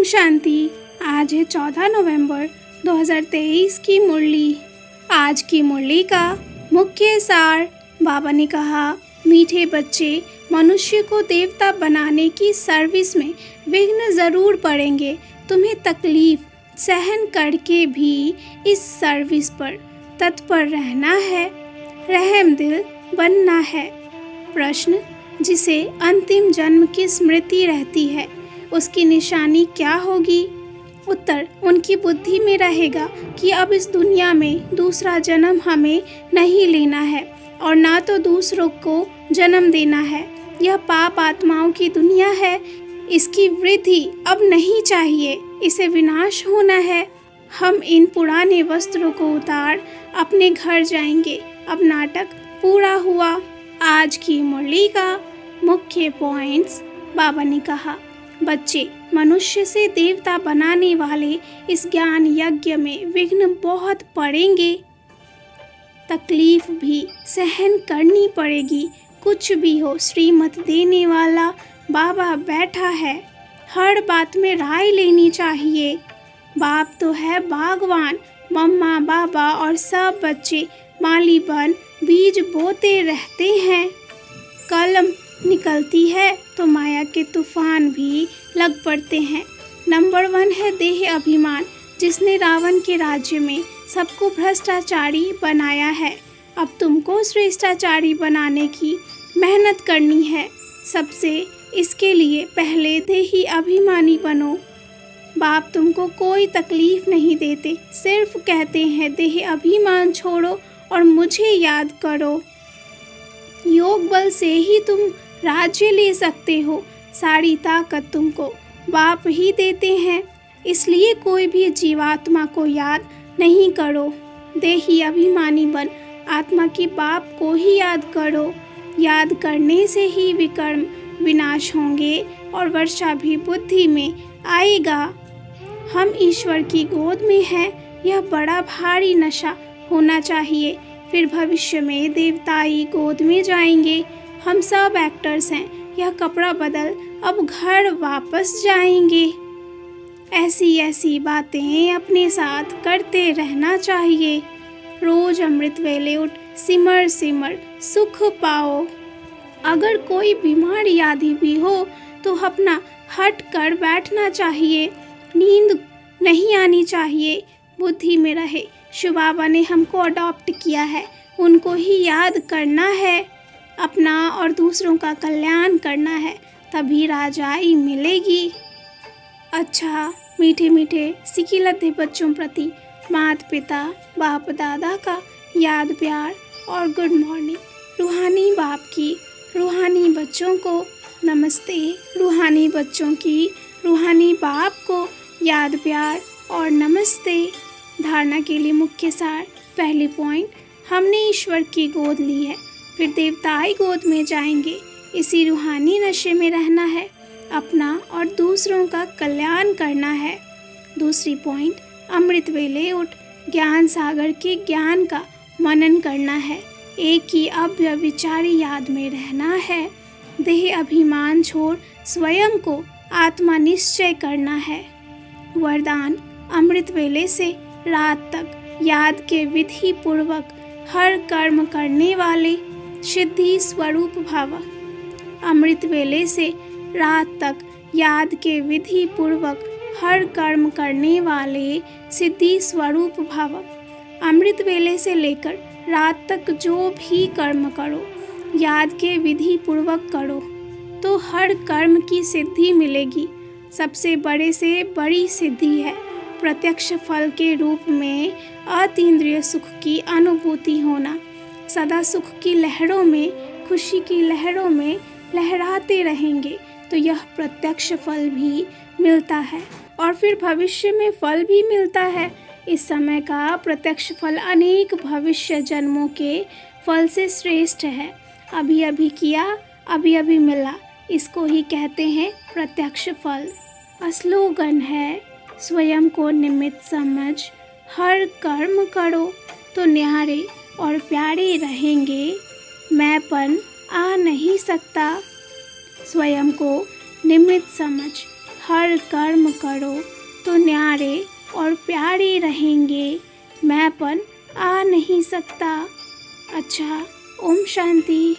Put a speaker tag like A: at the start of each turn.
A: शांति। आज है 14 नवंबर 2023 की मुरली। आज की मुरली का मुख्य सार। बाबा ने कहा, मीठे बच्चे मनुष्य को देवता बनाने की सर्विस में विघ्न ज़रूर पड़ेंगे। तुम्हें तकलीफ सहन करके भी इस सर्विस पर तत्पर रहना है, रहम दिल बनना है। प्रश्न, जिसे अंतिम जन्म की स्मृति रहती है उसकी निशानी क्या होगी? उत्तर, उनकी बुद्धि में रहेगा कि अब इस दुनिया में दूसरा जन्म हमें नहीं लेना है और ना तो दूसरों को जन्म देना है। यह पाप आत्माओं की दुनिया है, इसकी वृद्धि अब नहीं चाहिए, इसे विनाश होना है। हम इन पुराने वस्त्रों को उतार अपने घर जाएंगे। अब नाटक पूरा हुआ। आज की मुरली का मुख्य पॉइंट्स। बाबा ने कहा, बच्चे मनुष्य से देवता बनाने वाले इस ज्ञान यज्ञ में विघ्न बहुत पड़ेंगे, तकलीफ भी सहन करनी पड़ेगी। कुछ भी हो, श्रीमत देने वाला बाबा बैठा है, हर बात में राय लेनी चाहिए। बाप तो है बागवान, मम्मा बाबा और सब बच्चे माली बन बीज बोते रहते हैं। कलम निकलती है तो माया के तूफान भी लग पड़ते हैं। नंबर 1 है देह अभिमान, जिसने रावण के राज्य में सबको भ्रष्टाचारी बनाया है। अब तुमको श्रेष्ठाचारी बनाने की मेहनत करनी है। सबसे इसके लिए पहले देही अभिमानी बनो। बाप तुमको कोई तकलीफ नहीं देते, सिर्फ कहते हैं देह अभिमान छोड़ो और मुझे याद करो। योग बल से ही तुम राज्य ले सकते हो, सारी ताकत तुमको बाप ही देते हैं। इसलिए कोई भी जीवात्मा को याद नहीं करो, देही अभिमानी बन आत्मा की बाप को ही याद करो। याद करने से ही विकर्म विनाश होंगे और वर्षा भी बुद्धि में आएगा। हम ईश्वर की गोद में हैं, यह बड़ा भारी नशा होना चाहिए। फिर भविष्य में देवताई गोद में जाएंगे। हम सब एक्टर्स हैं, यह कपड़ा बदल अब घर वापस जाएंगे। ऐसी ऐसी बातें अपने साथ करते रहना चाहिए। रोज अमृत वेले उठ सिमर सिमर सुख पाओ। अगर कोई बीमारी आदि भी हो तो अपना हट कर बैठना चाहिए, नींद नहीं आनी चाहिए। बुद्धि में रहे शिव बाबा ने हमको अडॉप्ट किया है, उनको ही याद करना है। अपना और दूसरों का कल्याण करना है, तभी राजाई मिलेगी। अच्छा, मीठे मीठे सिकिलते बच्चों प्रति माता पिता बाप दादा का याद प्यार और गुड मॉर्निंग। रूहानी बाप की रूहानी बच्चों को नमस्ते। रूहानी बच्चों की रूहानी बाप को याद प्यार और नमस्ते। धारणा के लिए मुख्य सार। पहली पॉइंट, हमने ईश्वर की गोद ली है, फिर देवताई गोद में जाएंगे। इसी रूहानी नशे में रहना है, अपना और दूसरों का कल्याण करना है। दूसरी पॉइंट, अमृत वेले उठ ज्ञान सागर के ज्ञान का मनन करना है। एक ही अभ्य विचारी याद में रहना है। देह अभिमान छोड़ स्वयं को आत्मा निश्चय करना है। वरदान, अमृत वेले से रात तक याद के विधि पूर्वक हर कर्म करने वाले सिद्धि स्वरूप भव। अमृत वेले से रात तक याद के विधि पूर्वक हर कर्म करने वाले सिद्धि स्वरूप भव। अमृत वेले से लेकर रात तक जो भी कर्म करो, याद के विधि पूर्वक करो तो हर कर्म की सिद्धि मिलेगी। सबसे बड़े से बड़ी सिद्धि है प्रत्यक्ष फल के रूप में अतीन्द्रिय सुख की अनुभूति होना। सदा सुख की लहरों में, खुशी की लहरों में लहराते रहेंगे तो यह प्रत्यक्ष फल भी मिलता है और फिर भविष्य में फल भी मिलता है। इस समय का प्रत्यक्ष फल अनेक भविष्य जन्मों के फल से श्रेष्ठ है। अभी अभी किया, अभी अभी मिला, इसको ही कहते हैं प्रत्यक्ष फल। स्लोगन है, स्वयं को निमित्त समझ हर कर्म करो तो न्यारे और प्यारे रहेंगे। मैंपन आ नहीं सकता। स्वयं को निमित्त समझ हर कर्म करो तो न्यारे और प्यारे रहेंगे, मैंपन आ नहीं सकता। अच्छा, ओम शांति।